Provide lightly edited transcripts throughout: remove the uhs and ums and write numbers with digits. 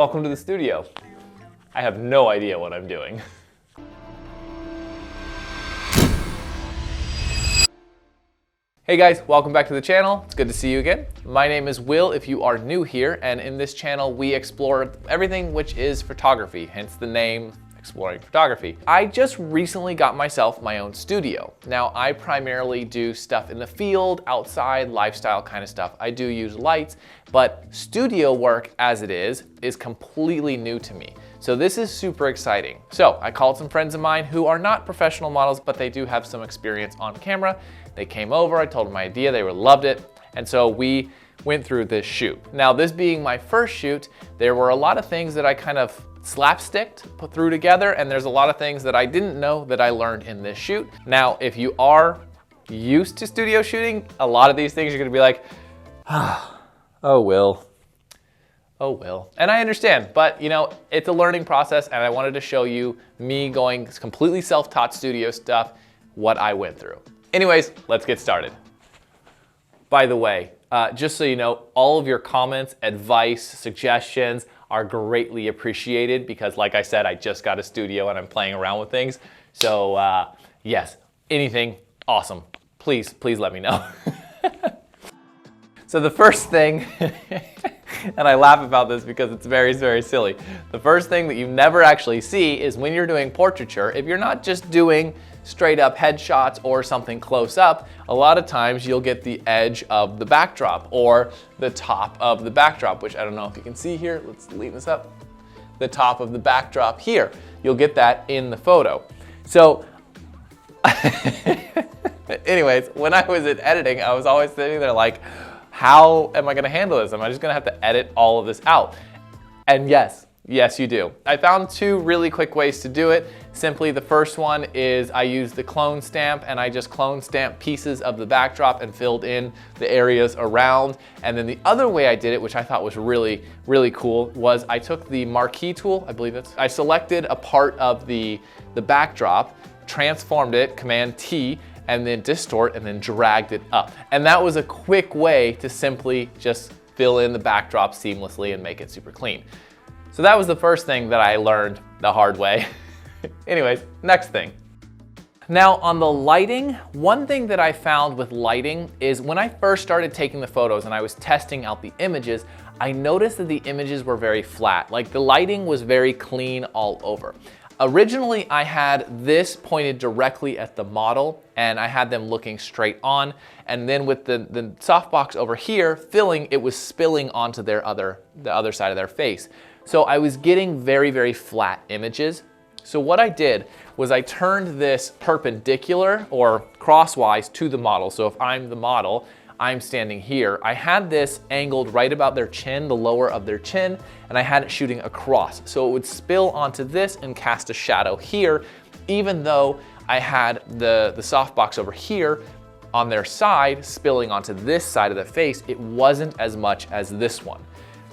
welcome to the studio. I have no idea what I'm doing. Hey guys, welcome back to the channel. It's good to see you again. My name is Will if you are new here, and in this channel we explore everything which is photography, hence the name, Exploring Photography. I just recently got myself my own studio. Now I primarily do stuff in the field, outside, lifestyle kind of stuff. I do use lights, but studio work as it is completely new to me. So this is super exciting. So I called some friends of mine who are not professional models, but they do have some experience on camera. They came over, I told them my idea, they loved it. And so we went through this shoot. Now this being my first shoot, there were a lot of things that I kind of slapsticked, put through together, and there's a lot of things that I didn't know that I learned in this shoot. Now, if you are used to studio shooting, a lot of these things you're gonna be like, oh Will. And I understand, but you know, it's a learning process, and I wanted to show you me going completely self-taught studio stuff, what I went through. Anyways, let's get started. By the way, just so you know, all of your comments, advice, suggestions are greatly appreciated because like I said, I just got a studio and I'm playing around with things. So yes, anything, awesome. Please let me know. So the first thing, and I laugh about this because it's very silly. The first thing that you never actually see is when you're doing portraiture, if you're not just doing straight up headshots or something close up, a lot of times you'll get the edge of the backdrop or the top of the backdrop, which I don't know if you can see here. Let's lean this up. The top of the backdrop here. You'll get that in the photo. So anyways, when I was in editing, I was always sitting there like, how am I gonna handle this? Am I just gonna have to edit all of this out? And yes you do. I found two really quick ways to do it. Simply the first one is I used the clone stamp and I just clone stamped pieces of the backdrop and filled in the areas around. And then the other way I did it, which I thought was really cool, was I took the marquee tool, I selected a part of the backdrop, transformed it, Command T, and then distort and then dragged it up. And that was a quick way to simply just fill in the backdrop seamlessly and make it super clean. So that was the first thing that I learned the hard way. Anyways, next thing. Now on the lighting, one thing that I found with lighting is when I first started taking the photos and I was testing out the images, I noticed that the images were very flat. Like the lighting was very clean all over. Originally, I had this pointed directly at the model and I had them looking straight on. And then with the softbox over here filling, it was spilling onto the other side of their face. So I was getting very flat images. So what I did was I turned this perpendicular or crosswise to the model. So if I'm the model, I'm standing here. I had this angled right about their chin, the lower of their chin, and I had it shooting across. So it would spill onto this and cast a shadow here, even though I had the softbox over here on their side spilling onto this side of the face. It wasn't as much as this one.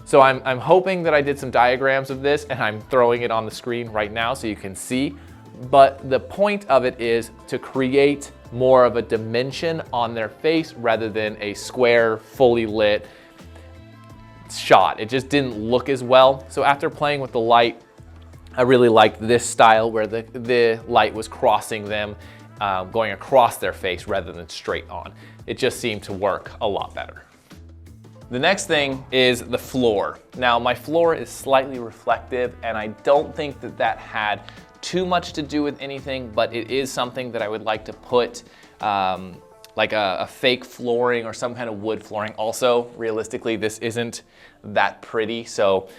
So I'm hoping that I did some diagrams of this and I'm throwing it on the screen right now so you can see. But the point of it is to create more of a dimension on their face rather than a square, fully lit shot. It just didn't look as well. So after playing with the light, I really liked this style where the light was crossing them, going across their face rather than straight on. It just seemed to work a lot better. The next thing is the floor. Now my floor is slightly reflective and I don't think that had too much to do with anything, but it is something that I would like to put like a fake flooring or some kind of wood flooring. Also, realistically, this isn't that pretty. So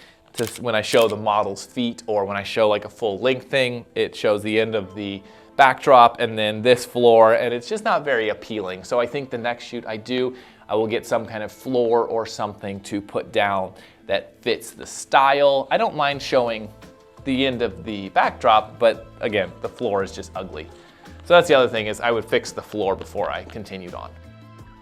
when I show the model's feet or when I show like a full length thing, it shows the end of the backdrop and then this floor, and it's just not very appealing. So I think the next shoot I will get some kind of floor or something to put down that fits the style. I don't mind showing the end of the backdrop, but again, the floor is just ugly. So that's the other thing, is I would fix the floor before I continued on.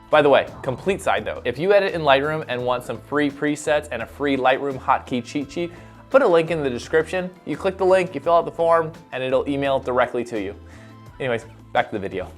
By the way, complete side note, if you edit in Lightroom and want some free presets and a free Lightroom hotkey cheat sheet, put a link in the description. You click the link, you fill out the form, and it'll email directly to you. Anyways, back to the video.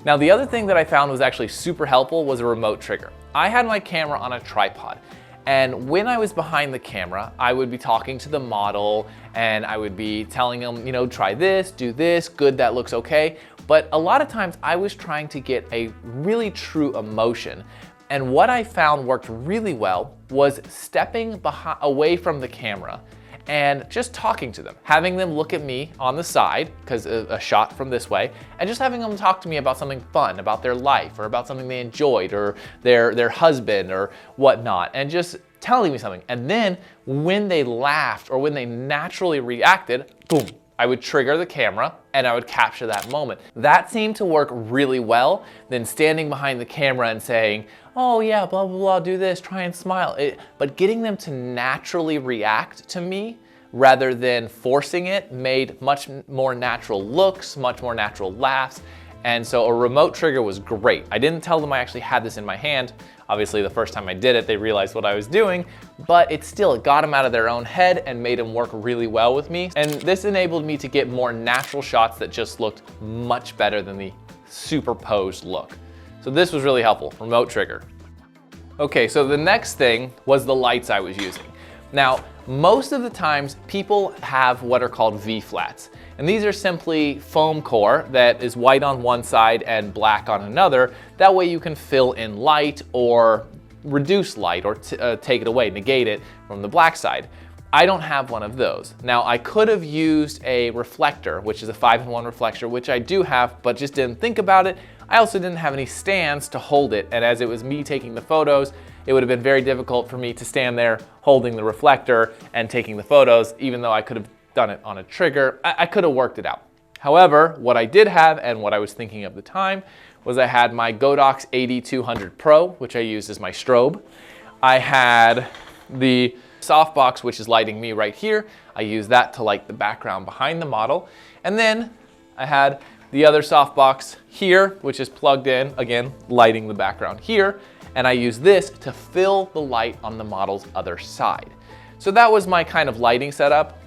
Now the other thing that I found was actually super helpful was a remote trigger. I had my camera on a tripod, And when I was behind the camera, I would be talking to the model and I would be telling them, you know, try this, do this, good, that looks okay. But a lot of times I was trying to get a really true emotion. And what I found worked really well was stepping away from the camera and just talking to them, having them look at me on the side, because a shot from this way, and just having them talk to me about something fun, about their life, or about something they enjoyed, or their husband, or whatnot, and just telling me something. And then when they laughed or when they naturally reacted, boom, I would trigger the camera and I would capture that moment. That seemed to work really well than standing behind the camera and saying, oh yeah, blah, blah, blah, do this, try and smile. But getting them to naturally react to me rather than forcing it made much more natural looks, much more natural laughs. And so a remote trigger was great. I didn't tell them I actually had this in my hand. Obviously, the first time I did it, they realized what I was doing, but it got them out of their own head and made them work really well with me. And this enabled me to get more natural shots that just looked much better than the superposed look. So this was really helpful, remote trigger. Okay, so the next thing was the lights I was using. Now, most of the times people have what are called V-flats. And these are simply foam core that is white on one side and black on another. That way you can fill in light or reduce light or take it away, negate it from the black side. I don't have one of those. Now I could have used a reflector, which is a 5-in-1 reflector, which I do have, but just didn't think about it. I also didn't have any stands to hold it. And as it was me taking the photos, it would have been very difficult for me to stand there holding the reflector and taking the photos, even though I could have done it on a trigger. I could have worked it out. However, what I did have and what I was thinking at the time was I had my Godox 8200 Pro, which I used as my strobe. I had the softbox, which is lighting me right here. I used that to light the background behind the model. And then I had the other softbox here, which is plugged in, again, lighting the background here. And I used this to fill the light on the model's other side. So that was my kind of lighting setup.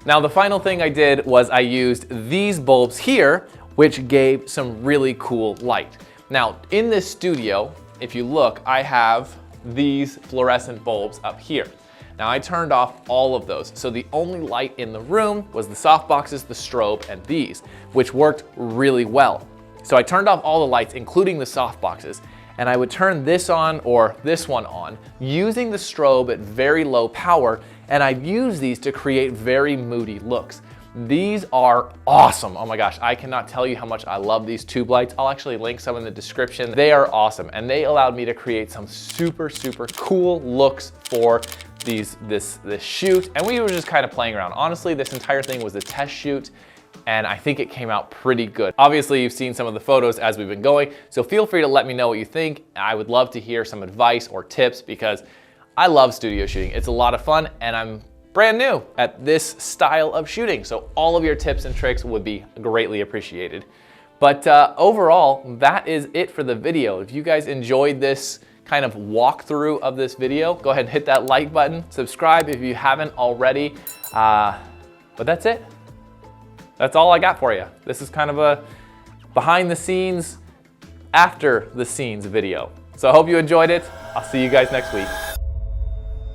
Now the final thing I did was I used these bulbs here, which gave some really cool light. Now in this studio, if you look, I have these fluorescent bulbs up here. Now I turned off all of those. So the only light in the room was the softboxes, the strobe, and these, which worked really well. So I turned off all the lights, including the softboxes, and I would turn this on or this one on using the strobe at very low power, and I'd use these to create very moody looks. These are awesome. Oh my gosh, I cannot tell you how much I love these tube lights. I'll actually link some in the description. They are awesome, and they allowed me to create some super, super cool looks for this shoot. And we were just kind of playing around. Honestly, this entire thing was a test shoot, and I think it came out pretty good. Obviously, you've seen some of the photos as we've been going, so feel free to let me know what you think. I would love to hear some advice or tips because I love studio shooting. It's a lot of fun, and I'm brand new at this style of shooting. So all of your tips and tricks would be greatly appreciated. But overall, that is it for the video. If you guys enjoyed this kind of walkthrough of this video, go ahead and hit that like button, subscribe if you haven't already. But that's it. That's all I got for you. This is kind of a behind the scenes, after the scenes video. So I hope you enjoyed it. I'll see you guys next week.